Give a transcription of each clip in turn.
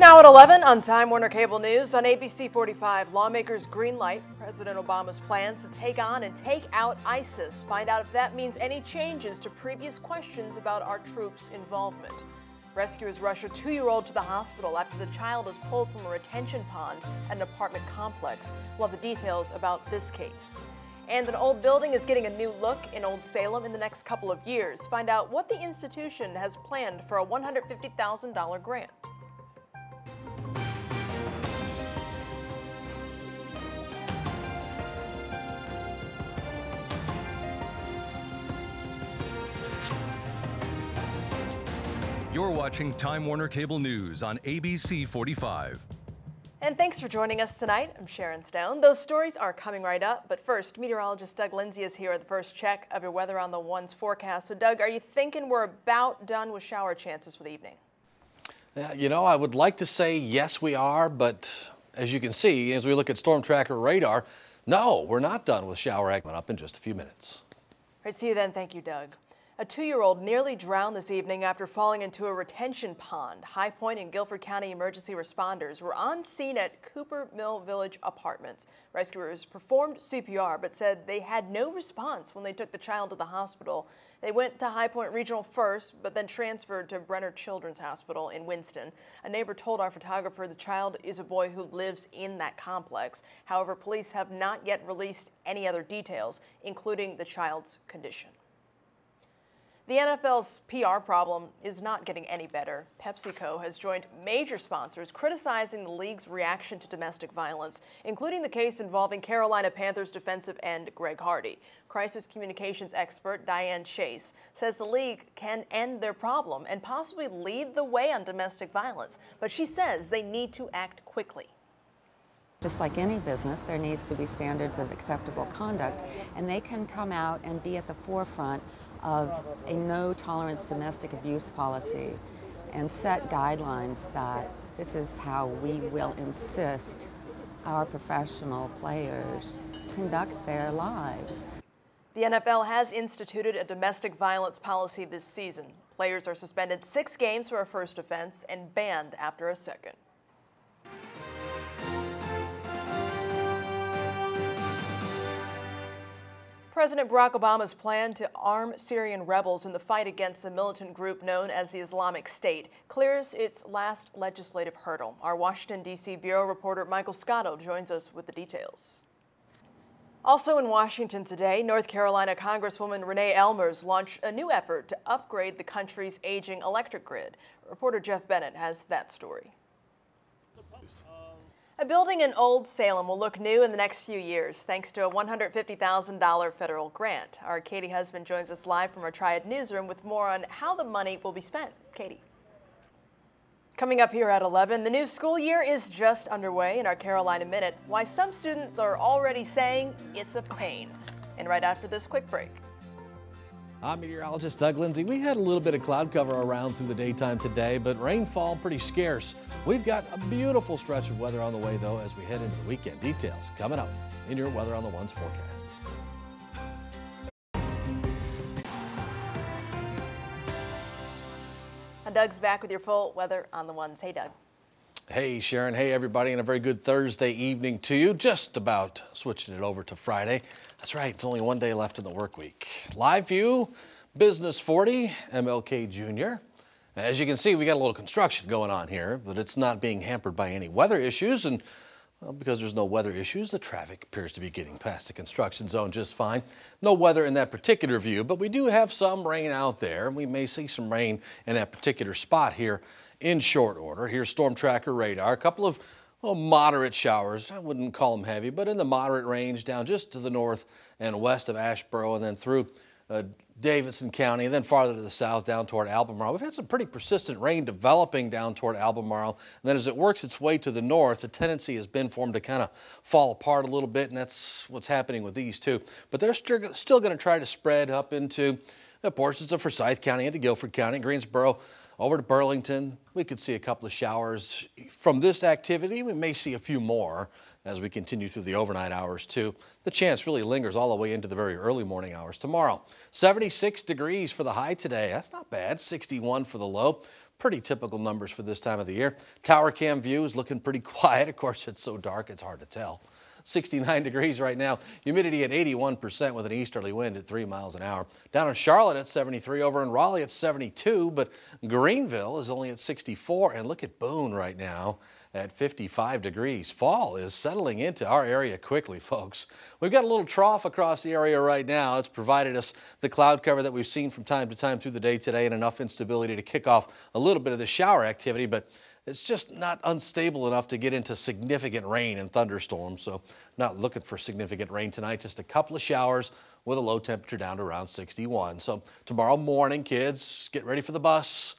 Now at 11 on Time Warner Cable News on ABC 45, lawmakers greenlight President Obama's plans to take on and take out ISIS. Find out if that means any changes to previous questions about our troops' involvement. Rescuers rush a 2-year-old to the hospital after the child is pulled from a retention pond at an apartment complex. We'll have the details about this case. And an old building is getting a new look in Old Salem in the next couple of years. Find out what the institution has planned for a $150,000 grant. You're watching Time Warner Cable News on ABC 45. And thanks for joining us tonight. I'm Cheryn Stone. Those stories are coming right up, but first, meteorologist Doug Lindsay is here at the first check of your Weather on the One's forecast. So Doug, are you thinking we're about done with shower chances for the evening? You know, I would like to say yes we are, but as you can see, as we look at storm tracker radar, no, we're not done with shower activity. Up in just a few minutes. All right, see you then. Thank you, Doug. A 2-year-old nearly drowned this evening after falling into a retention pond. High Point and Guilford County emergency responders were on scene at Cooper Mill Village Apartments. Rescuers performed CPR but said they had no response when they took the child to the hospital. They went to High Point Regional first, but then transferred to Brenner Children's Hospital in Winston. A neighbor told our photographer the child is a boy who lives in that complex. However, police have not yet released any other details, including the child's condition. The NFL's PR problem is not getting any better. PepsiCo has joined major sponsors criticizing the league's reaction to domestic violence, including the case involving Carolina Panthers defensive end Greg Hardy. Crisis communications expert Diane Chase says the league can end their problem and possibly lead the way on domestic violence, but she says they need to act quickly. Just like any business, there needs to be standards of acceptable conduct, and they can come out and be at the forefront of a no-tolerance domestic abuse policy and set guidelines that this is how we will insist our professional players conduct their lives. The NFL has instituted a domestic violence policy this season. Players are suspended 6 games for a first offense and banned after a second. President Barack Obama's plan to arm Syrian rebels in the fight against the militant group known as the Islamic State clears its last legislative hurdle. Our Washington, D.C. Bureau reporter Michael Scotto joins us with the details. Also in Washington today, North Carolina Congresswoman Renee Elmers launched a new effort to upgrade the country's aging electric grid. Reporter Jeff Bennett has that story. A building in Old Salem will look new in the next few years thanks to a $150,000 federal grant. Our Katie Husband joins us live from our Triad newsroom with more on how the money will be spent. Katie. Coming up here at 11, the new school year is just underway in our Carolina Minute. Why some students are already saying it's a pain. And right after this quick break. I'm meteorologist Doug Lindsay. We had a little bit of cloud cover around through the daytime today, but rainfall pretty scarce. We've got a beautiful stretch of weather on the way, though, as we head into the weekend. Details coming up in your Weather on the One's forecast. And Doug's back with your full Weather on the Ones. Hey, Doug. Hey, Cheryn. Hey, everybody, and a very good Thursday evening to you. Just about switching it over to Friday. That's right, it's only one day left in the work week. Live view, Business 40, MLK Jr. As you can see, we got a little construction going on here, but it's not being hampered by any weather issues. And well, because there's no weather issues, the traffic appears to be getting past the construction zone just fine. No weather in that particular view, but we do have some rain out there. We may see some rain in that particular spot here in short order. Here's storm tracker radar. A couple of moderate showers. I wouldn't call them heavy, but in the moderate range down just to the north and west of Asheboro and then through Davidson County and then farther to the south down toward Albemarle. We've had some pretty persistent rain developing down toward Albemarle. And then as it works its way to the north, the tendency has been for them to kind of fall apart a little bit, and that's what's happening with these two. But they're still going to try to spread up into portions of Forsyth County, into Guilford County, Greensboro, over to Burlington. We could see a couple of showers from this activity. We may see a few more as we continue through the overnight hours too. The chance really lingers all the way into the very early morning hours tomorrow. 76 degrees for the high today. That's not bad. 61 for the low. Pretty typical numbers for this time of the year. Tower cam view is looking pretty quiet. Of course, it's so dark, it's hard to tell. 69 degrees right now. Humidity at 81% with an easterly wind at 3 miles an hour. Down in Charlotte at 73, over in Raleigh at 72, but Greenville is only at 64. And look at Boone right now at 55 degrees. Fall is settling into our area quickly, folks. We've got a little trough across the area right now. It's provided us the cloud cover that we've seen from time to time through the day today and enough instability to kick off a little bit of the shower activity, but it's just not unstable enough to get into significant rain and thunderstorms. So not looking for significant rain tonight, just a couple of showers with a low temperature down to around 61. So tomorrow morning, kids, get ready for the bus.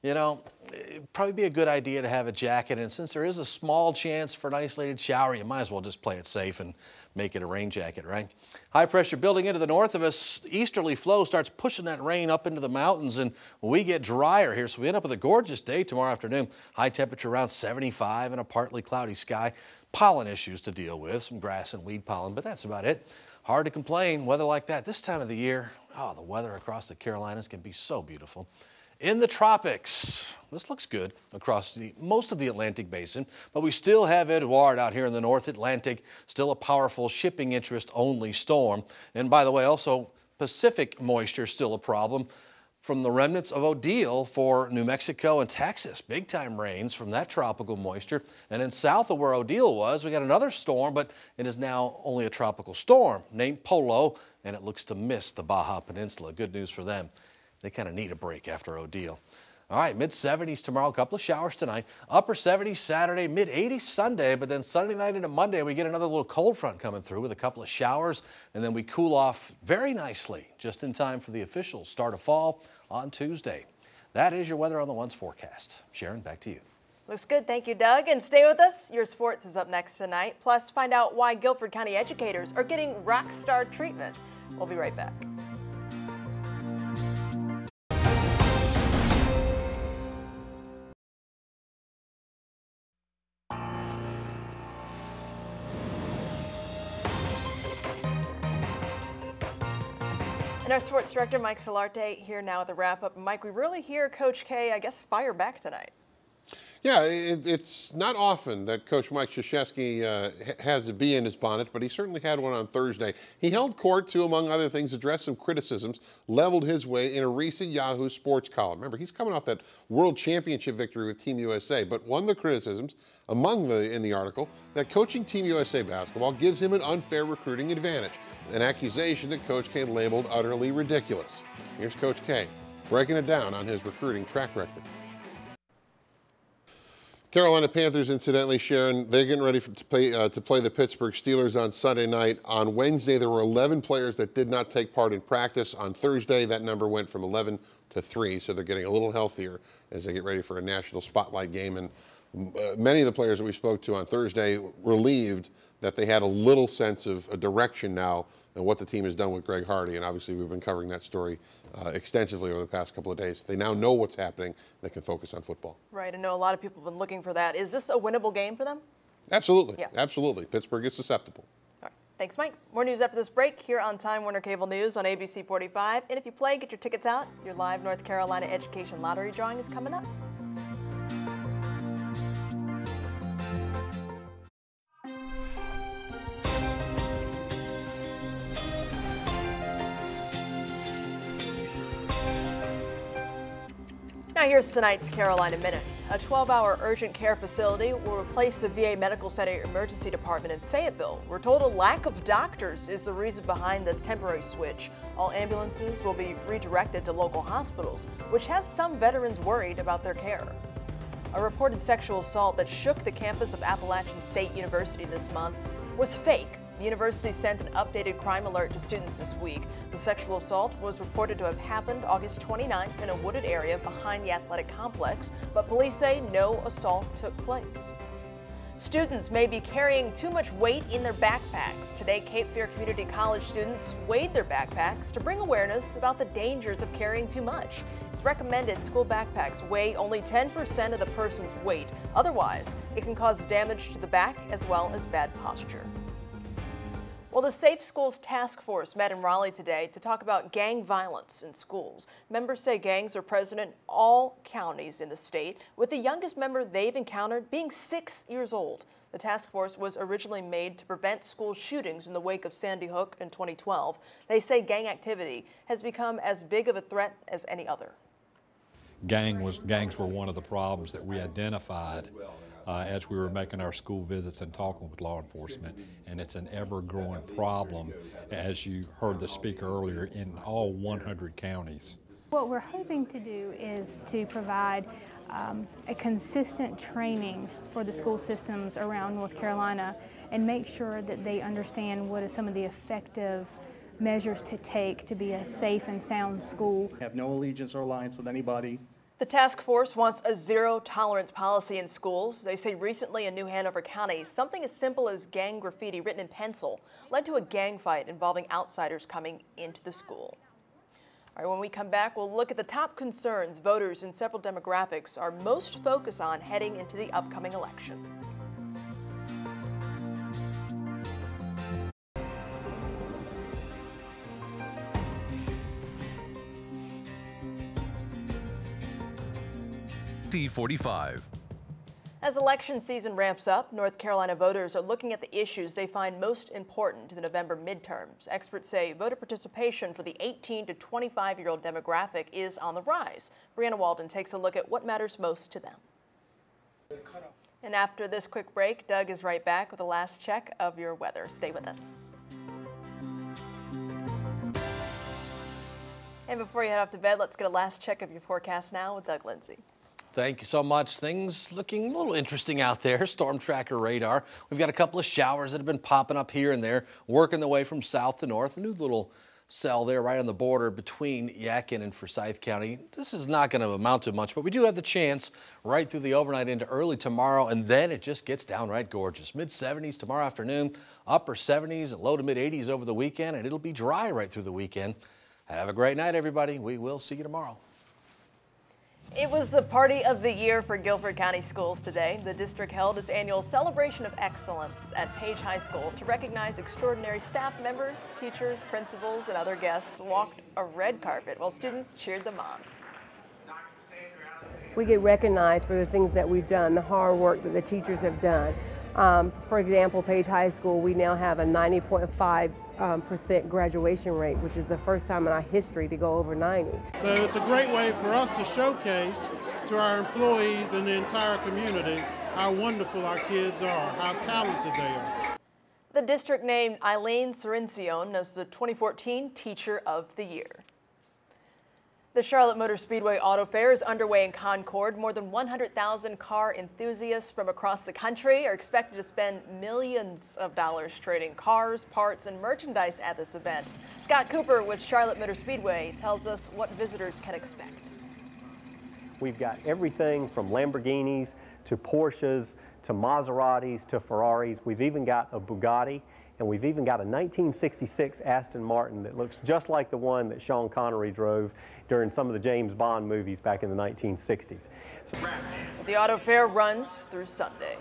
You know, it'd probably be a good idea to have a jacket, and since there is a small chance for an isolated shower, you might as well just play it safe and make it a rain jacket, right? High pressure building into the north of us. Easterly flow starts pushing that rain up into the mountains, and we get drier here, so we end up with a gorgeous day tomorrow afternoon. High temperature around 75 and a partly cloudy sky. Pollen issues to deal with, some grass and weed pollen, but that's about it. Hard to complain, weather like that this time of the year. Oh, the weather across the Carolinas can be so beautiful. In the tropics, this looks good across most of the Atlantic basin, but we still have Edouard out here in the North Atlantic, still a powerful shipping interest only storm. And by the way, also Pacific moisture still a problem from the remnants of Odile for New Mexico and Texas. Big time rains from that tropical moisture. And then south of where Odile was, we got another storm, but it is now only a tropical storm named Polo, and it looks to miss the Baja Peninsula. Good news for them. They kind of need a break after Odile. All right, mid-70s tomorrow, a couple of showers tonight. Upper 70s Saturday, mid-80s Sunday, but then Sunday night into Monday, we get another little cold front coming through with a couple of showers, and then we cool off very nicely just in time for the official start of fall on Tuesday. That is your Weather on the Ones forecast. Cheryn, back to you. Looks good. Thank you, Doug. And stay with us. Your sports is up next tonight. Plus, find out why Guilford County educators are getting rock star treatment. We'll be right back. And our sports director, Mike Solarte, here now at the wrap-up. Mike, we really hear Coach K, I guess, fire back tonight. Yeah, it's not often that Coach Mike Krzyzewski has a bee in his bonnet, but he certainly had one on Thursday. He held court to, among other things, address some criticisms leveled his way in a recent Yahoo Sports column. Remember, he's coming off that World Championship victory with Team USA, but one of the criticisms in the article that coaching Team USA basketball gives him an unfair recruiting advantage, an accusation that Coach K labeled utterly ridiculous. Here's Coach K breaking it down on his recruiting track record. Carolina Panthers, incidentally, Cheryn, they're getting ready to play the Pittsburgh Steelers on Sunday night. On Wednesday, there were 11 players that did not take part in practice. On Thursday, that number went from 11 to 3, so they're getting a little healthier as they get ready for a national spotlight game. And many of the players that we spoke to on Thursday relieved that they had a little sense of a direction now and what the team has done with Greg Hardy. And obviously, we've been covering that story extensively over the past couple of days. They now know what's happening. They can focus on football. Right. I know a lot of people have been looking for that. Is this a winnable game for them? Absolutely. Yeah. Absolutely. Pittsburgh is susceptible. All right. Thanks, Mike. More news after this break here on Time Warner Cable News on ABC 45. And if you play, get your tickets out. Your live North Carolina Education Lottery drawing is coming up. Now here's tonight's Carolina Minute. A 12-hour urgent care facility will replace the VA Medical Center Emergency Department in Fayetteville. We're told a lack of doctors is the reason behind this temporary switch. All ambulances will be redirected to local hospitals, which has some veterans worried about their care. A reported sexual assault that shook the campus of Appalachian State University this month was fake. The university sent an updated crime alert to students this week. The sexual assault was reported to have happened August 29th in a wooded area behind the athletic complex, but police say no assault took place. Students may be carrying too much weight in their backpacks. Today, Cape Fear Community College students weighed their backpacks to bring awareness about the dangers of carrying too much. It's recommended school backpacks weigh only 10% of the person's weight. Otherwise, it can cause damage to the back as well as bad posture. Well, the Safe Schools Task Force met in Raleigh today to talk about gang violence in schools. Members say gangs are present in all counties in the state, with the youngest member they've encountered being 6 years old. The task force was originally made to prevent school shootings in the wake of Sandy Hook in 2012. They say gang activity has become as big of a threat as any other. Gangs were one of the problems that we identified as we were making our school visits and talking with law enforcement, and it's an ever-growing problem, as you heard the speaker earlier, in all 100 counties. What we're hoping to do is to provide a consistent training for the school systems around North Carolina and make sure that they understand what are some of the effective measures to take to be a safe and sound school. Have no allegiance or alliance with anybody. The task force wants a zero-tolerance policy in schools. They say recently in New Hanover County, something as simple as gang graffiti written in pencil led to a gang fight involving outsiders coming into the school. All right, when we come back, we'll look at the top concerns voters in several demographics are most focused on heading into the upcoming election. T45. As election season ramps up, North Carolina voters are looking at the issues they find most important to the November midterms. Experts say voter participation for the 18 to 25-year-old demographic is on the rise. Brianna Walden takes a look at what matters most to them. And after this quick break, Doug is right back with a last check of your weather. Stay with us. And before you head off to bed, let's get a last check of your forecast now with Doug Lindsay. Thank you so much. Things looking a little interesting out there. Storm tracker radar. We've got a couple of showers that have been popping up here and there, working their way from south to north. A new little cell there right on the border between Yadkin and Forsyth County. This is not going to amount to much, but we do have the chance right through the overnight into early tomorrow, and then it just gets downright gorgeous. Mid-70s tomorrow afternoon, upper 70s, low to mid-80s over the weekend, and it'll be dry right through the weekend. Have a great night, everybody. We will see you tomorrow. It was the party of the year for Guilford County Schools today. The district held its annual celebration of excellence at Page High School to recognize extraordinary staff members, teachers, principals, and other guests walked a red carpet while students cheered them on. We get recognized for the things that we've done, the hard work that the teachers have done. For example, Page High School, we now have a 90.5% graduation rate, which is the first time in our history to go over 90. So it's a great way for us to showcase to our employees and the entire community how wonderful our kids are, how talented they are. The district named Eileen Cerencion as the 2014 Teacher of the Year. The Charlotte Motor Speedway Auto Fair is underway in Concord. More than 100,000 car enthusiasts from across the country are expected to spend millions of dollars trading cars, parts, and merchandise at this event. Scott Cooper with Charlotte Motor Speedway tells us what visitors can expect. We've got everything from Lamborghinis to Porsches to Maseratis to Ferraris. We've even got a Bugatti. And we've even got a 1966 Aston Martin that looks just like the one that Sean Connery drove during some of the James Bond movies back in the 1960s. The auto fair runs through Sunday.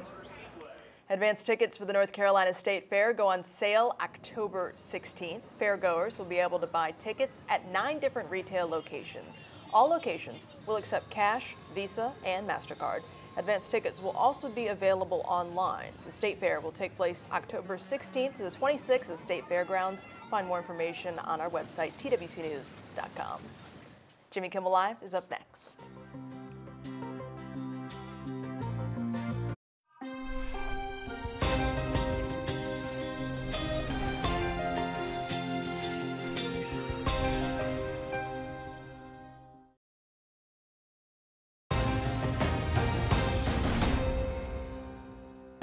Advance tickets for the North Carolina State Fair go on sale October 16th. Fairgoers will be able to buy tickets at 9 different retail locations. All locations will accept cash, Visa, and MasterCard. Advance tickets will also be available online. The State Fair will take place October 16th to the 26th at the State Fairgrounds. Find more information on our website, twcnews.com. Jimmy Kimmel Live is up next.